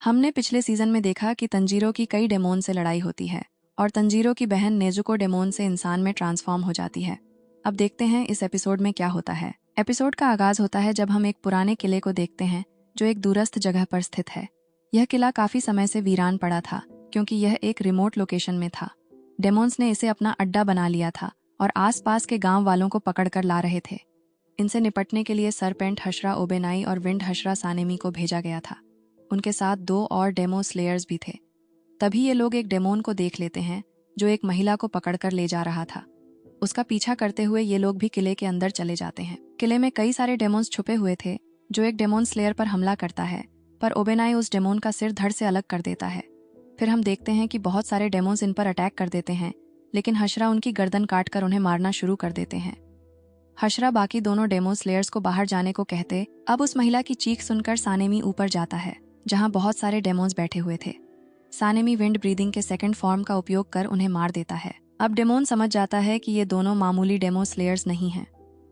हमने पिछले सीजन में देखा कि तंजीरो की कई डेमोन से लड़ाई होती है और तंजीरो की बहन नेजुको डेमोन से इंसान में ट्रांसफॉर्म हो जाती है। अब देखते हैं इस एपिसोड में क्या होता है। एपिसोड का आगाज होता है जब हम एक पुराने किले को देखते हैं जो एक दूरस्थ जगह पर स्थित है। यह किला काफी समय से वीरान पड़ा था क्योंकि यह एक रिमोट लोकेशन में था। डेमोन्स ने इसे अपना अड्डा बना लिया था और आसपास के गांव वालों को पकड़कर ला रहे थे। इनसे निपटने के लिए सरपेंट हशरा ओबेनाई और विंड हशरा सानेमी को भेजा गया था। उनके साथ 2 और डेमो स्लेयर्स भी थे। तभी ये लोग एक डेमोन को देख लेते हैं जो एक महिला को पकड़कर ले जा रहा था। उसका पीछा करते हुए ये लोग भी किले के अंदर चले जाते हैं। किले में कई सारे डेमोन्स छुपे हुए थे जो एक डेमोन स्लेयर पर हमला करता है, पर ओबेनाई उस डेमोन का सिर धड़ से अलग कर देता है। फिर हम देखते हैं कि बहुत सारे डेमोन्स इन पर अटैक कर देते हैं, लेकिन हशरा उनकी गर्दन काटकर उन्हें मारना शुरू कर देते हैं। हशरा बाकी दोनों डेमो स्लेयर्स को बाहर जाने को कहते। अब उस महिला की चीख सुनकर सानेमी ऊपर जाता है जहां बहुत सारे डेमोन्स बैठे हुए थे। सानेमी विंड ब्रीदिंग के सेकंड फॉर्म का उपयोग कर उन्हें मार देता है। अब डेमोन समझ जाता है कि ये दोनों मामूली डेमो स्लेयर्स नहीं हैं।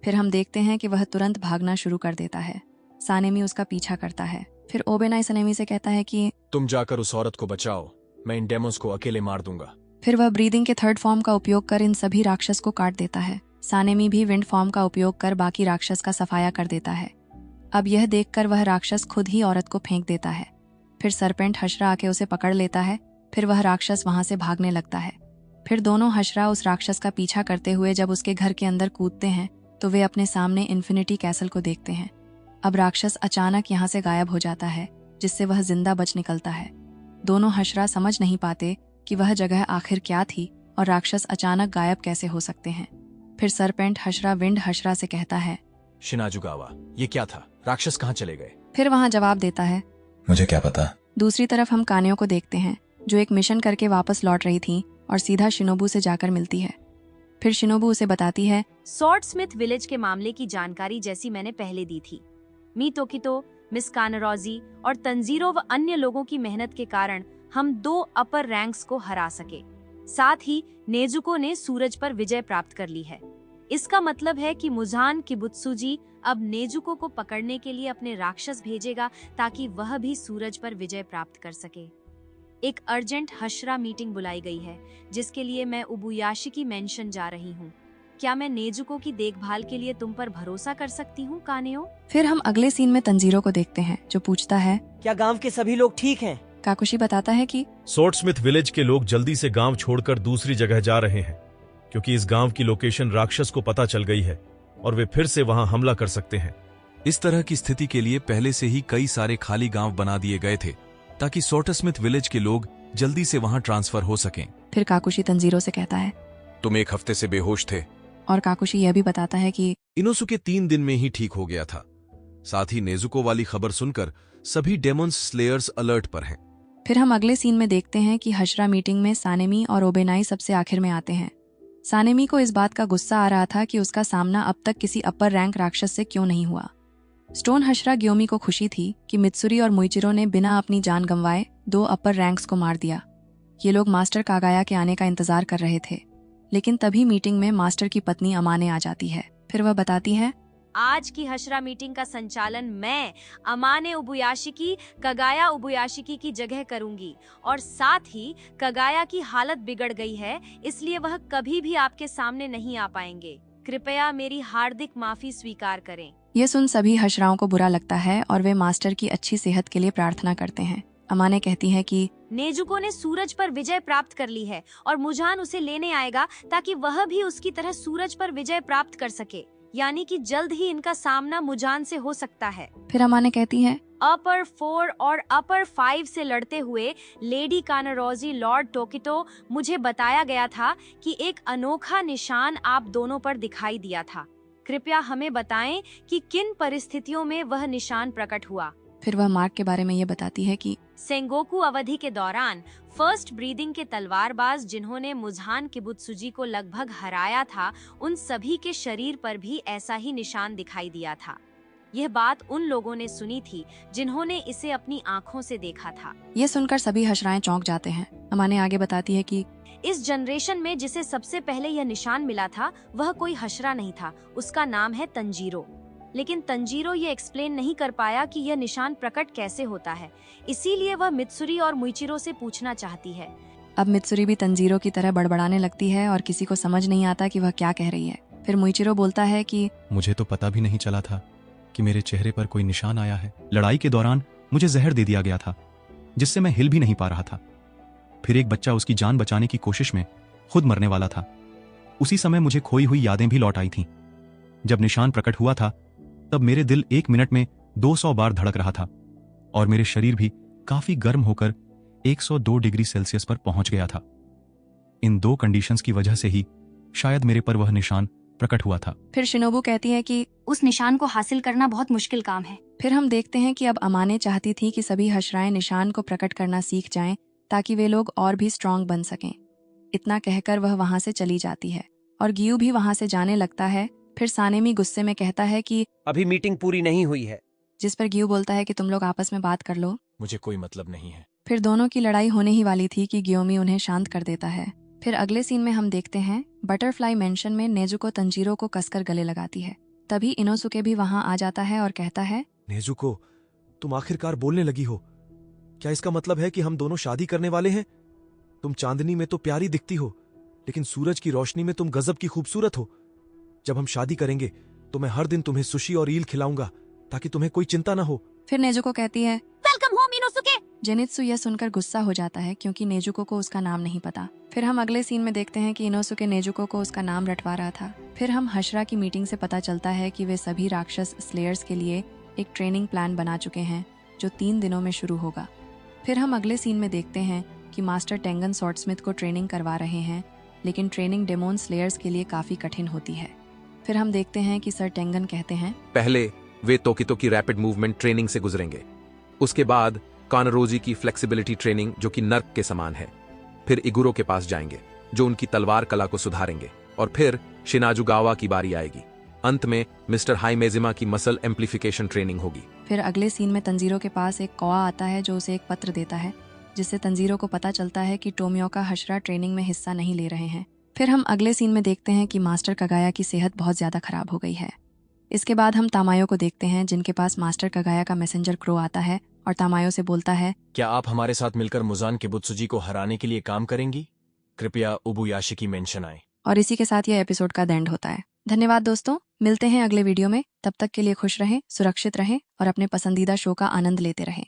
फिर हम देखते हैं कि वह तुरंत भागना शुरू कर देता है। सानेमी उसका पीछा करता है। फिर ओबेनाई सानेमी से कहता है कि तुम जाकर उस औरत को बचाओ, मैं इन डेमोस को अकेले मार दूंगा। फिर वह ब्रीदिंग के थर्ड फॉर्म का उपयोग कर इन सभी राक्षस को काट देता है। सानेमी भी विंड फॉर्म का उपयोग कर बाकी राक्षस का सफाया कर देता है। अब यह देखकर वह राक्षस खुद ही औरत को फेंक देता है। फिर सरपेंट हशरा आके उसे पकड़ लेता है। फिर वह राक्षस वहां से भागने लगता है। फिर दोनों हशरा उस राक्षस का पीछा करते हुए जब उसके घर के अंदर कूदते हैं तो वे अपने सामने इन्फिनिटी कैसल को देखते हैं। अब राक्षस अचानक यहाँ से गायब हो जाता है, जिससे वह जिंदा बच निकलता है। दोनों हशरा समझ नहीं पाते कि वह जगह आखिर क्या थी और राक्षस अचानक गायब कैसे हो सकते हैं। फिर सरपेंट हशरा विंड हशरा से कहता है, शिनाजुगावा, ये क्या था? राक्षस कहाँ चले गए? फिर वहां जवाब देता है, मुझे क्या पता। दूसरी तरफ हम कानियों को देखते हैं जो एक मिशन करके वापस लौट रही थी और सीधा शिनोबू से जाकर मिलती है। फिर शिनोबू उसे बताती है, स्वॉर्डस्मिथ विलेज के मामले की जानकारी जैसी मैंने पहले दी थी। मी तोकितो, मिस कानारोजी और तंजीरो व अन्य लोगों की मेहनत के कारण हम 2 अपर रैंक्स को हरा सके। साथ ही नेजुको ने सूरज पर विजय प्राप्त कर ली है। इसका मतलब है कि मुजान किबुत्सुजी अब नेजुको को पकड़ने के लिए अपने राक्षस भेजेगा ताकि वह भी सूरज पर विजय प्राप्त कर सके। एक अर्जेंट हशरा मीटिंग बुलाई गई है जिसके लिए मैं उबुयाशिकी मेंशन जा रही हूँ। क्या मैं नेजुको की देखभाल के लिए तुम पर भरोसा कर सकती हूँ, कानेओ? फिर हम अगले सीन में तंजीरो को देखते हैं जो पूछता है, क्या गांव के सभी लोग ठीक हैं? काकुशी बताता है कि स्वॉर्डस्मिथ विलेज के लोग जल्दी से गांव छोड़कर दूसरी जगह जा रहे हैं क्योंकि इस गांव की लोकेशन राक्षस को पता चल गई है और वे फिर से वहां हमला कर सकते हैं। इस तरह की स्थिति के लिए पहले से ही कई सारे खाली गांव बना दिए गए थे ताकि स्वॉर्डस्मिथ विलेज के लोग जल्दी से वहां ट्रांसफर हो सकें। फिर काकुशी तंजीरो से कहता है, तुम 1 हफ्ते से बेहोश थे। और काकुशी यह भी बताता है कि इनोसुके 3 दिन में ही ठीक हो गया था। साथ ही नेजुको वाली खबर सुनकर सभी डेमोन्स स्लेयर्स अलर्ट पर हैं। फिर हम अगले सीन में देखते हैं कि हशरा मीटिंग में सानेमी और ओबेनाई सबसे आखिर में आते हैं। सानेमी को इस बात का गुस्सा आ रहा था कि उसका सामना अब तक किसी अपर रैंक राक्षस से क्यों नहीं हुआ। स्टोन हशरा ग्योमी को खुशी थी कि मित्सुरी और मुइचिरो ने बिना अपनी जान गंवाए 2 अपर रैंक्स को मार दिया। ये लोग मास्टर कागाया के आने का इंतजार कर रहे थे, लेकिन तभी मीटिंग में मास्टर की पत्नी अमाने आ जाती है। फिर वह बताती है, आज की हशरा मीटिंग का संचालन मैं अमाने उबुयाशिकी कगाया उबुयाशिकी की जगह करूंगी और साथ ही कगाया की हालत बिगड़ गई है, इसलिए वह कभी भी आपके सामने नहीं आ पाएंगे। कृपया मेरी हार्दिक माफी स्वीकार करें। यह सुन सभी हशराओं को बुरा लगता है और वे मास्टर की अच्छी सेहत के लिए प्रार्थना करते हैं। अमाने कहती है कि नेजुको ने सूरज पर विजय प्राप्त कर ली है और मुजान उसे लेने आएगा ताकि वह भी उसकी तरह सूरज पर विजय प्राप्त कर सके, यानी कि जल्द ही इनका सामना मुजान से हो सकता है। फिर अमाने कहती है, अपर 4 और अपर 5 से लड़ते हुए लेडी कानारोजी लॉर्ड टोकितो, मुझे बताया गया था कि एक अनोखा निशान आप दोनों पर दिखाई दिया था। कृपया हमें बताएं कि किन परिस्थितियों में वह निशान प्रकट हुआ। फिर वह मार्क के बारे में ये बताती है कि सेंगोकू अवधि के दौरान फर्स्ट ब्रीदिंग के तलवारबाज जिन्होंने मुजान किबुत्सुजी को लगभग हराया था, उन सभी के शरीर पर भी ऐसा ही निशान दिखाई दिया था। यह बात उन लोगों ने सुनी थी जिन्होंने इसे अपनी आंखों से देखा था। यह सुनकर सभी हशराएं चौंक जाते हैं। अमाने आगे बताती है कि इस जनरेशन में जिसे सबसे पहले यह निशान मिला था वह कोई हशरा नहीं था, उसका नाम है तंजीरो। लेकिन तंजीरो ये एक्सप्लेन नहीं कर पाया कि यह निशान प्रकट कैसे होता है। इसीलिए वह मित्सुरी और मुइचिरो से पूछना चाहती है। अब मित्सुरी भी तंजीरो की तरह बड़बड़ाने लगती है और किसी को समझ नहीं आता कि वह क्या कह रही है। फिर मुइचिरो बोलता है कि मुझे तो पता भी नहीं चला था कि मेरे चेहरे पर कोई निशान आया है। लड़ाई के दौरान मुझे जहर दे दिया गया था, जिससे मैं हिल भी नहीं पा रहा था। फिर एक बच्चा उसकी जान बचाने की कोशिश में खुद मरने वाला था। उसी समय मुझे खोई हुई यादें भी लौट आई थीं। जब निशान प्रकट हुआ था तब मेरे दिल 1 मिनट में 200 बार धड़क रहा था और मेरे शरीर भी काफी गर्म होकर 102 डिग्री सेल्सियस पर पहुंच गया था। इन 2 कंडीशंस की वजह से ही शायद मेरे पर वह निशान प्रकट हुआ था। फिर शिनोबू कहती है कि उस निशान को हासिल करना बहुत मुश्किल काम है। फिर हम देखते हैं कि अब अमाने चाहती थी कि सभी हशराएं निशान को प्रकट करना सीख जाएं ताकि वे लोग और भी स्ट्रांग बन सकें। इतना कहकर वह वहां से चली जाती है और गियू भी वहां से जाने लगता है। फिर सानेमी गुस्से में कहता है कि अभी मीटिंग पूरी नहीं हुई है। जिस पर गियू बोलता है कि तुम लोग आपस में बात कर लो। मुझे कोई मतलब नहीं है। फिर दोनों की लड़ाई होने ही वाली थी कि गियोमी उन्हें शांत कर देता है। फिर अगले सीन में हम देखते हैं बटरफ्लाई मेंशन में नेजुको तंजीरो को कसकर गले लगाती है। तभी इनोसुके भी वहां आ जाता है और कहता है, नेजुको, तुम आखिरकार बोलने लगी हो। क्या इसका मतलब है कि हम दोनों शादी करने वाले हैं? तुम चांदनी में तो प्यारी दिखती हो, लेकिन सूरज की रोशनी में तुम गजब की खूबसूरत हो। जब हम शादी करेंगे तो मैं हर दिन तुम्हें सुशी और ईल खिलाऊंगा ताकि तुम्हें कोई चिंता ना हो। फिर नेजुको कहती है, वेलकम होम इनोसुके। जेनित्सु यह सुनकर गुस्सा हो जाता है क्योंकि नेजुको को उसका नाम नहीं पता। फिर हम अगले सीन में देखते हैं कि इनोसुके नेजुको को उसका नाम रटवा रहा था। फिर हम हशरा की मीटिंग से पता चलता है कि वे सभी राक्षस स्लेयर्स के लिए एक ट्रेनिंग प्लान बना चुके हैं जो 3 दिनों में शुरू होगा। फिर हम अगले सीन में देखते हैं कि मास्टर टेंगन स्वॉर्डस्मिथ को ट्रेनिंग करवा रहे हैं, लेकिन ट्रेनिंग डेमोन स्लेयर्स के लिए काफी कठिन होती है। फिर हम देखते हैं कि सर टेंगन कहते हैं, पहले वे तोकितो की रैपिड मूवमेंट ट्रेनिंग से गुजरेंगे, उसके बाद कानरोजी की फ्लेक्सिबिलिटी ट्रेनिंग जो कि नर्क के समान है, फिर इगुरो के पास जाएंगे जो उनकी तलवार कला को सुधारेंगे, और फिर शिनाजुगावा की बारी आएगी। अंत में मिस्टर हाइमेजिमा की मसल एम्प्लीफिकेशन ट्रेनिंग होगी। फिर अगले सीन में तंजीरो के पास एक कौआ आता है जो उसे एक पत्र देता है, जिससे तंजीरो को पता चलता है कि टोमियोका हशरा ट्रेनिंग में हिस्सा नहीं ले रहे हैं। फिर हम अगले सीन में देखते हैं कि मास्टर कगाया की सेहत बहुत ज्यादा खराब हो गई है। इसके बाद हम तामायो को देखते हैं जिनके पास मास्टर कगाया का मैसेंजर क्रो आता है और तामायो से बोलता है, क्या आप हमारे साथ मिलकर मुजान के बुत्सुजी को हराने के लिए काम करेंगी? कृपया उबुयाशी की मेंशन आए। और इसी के साथ यह एपिसोड का एंड होता है। धन्यवाद दोस्तों, मिलते हैं अगले वीडियो में। तब तक के लिए खुश रहें, सुरक्षित रहें और अपने पसंदीदा शो का आनंद लेते रहें।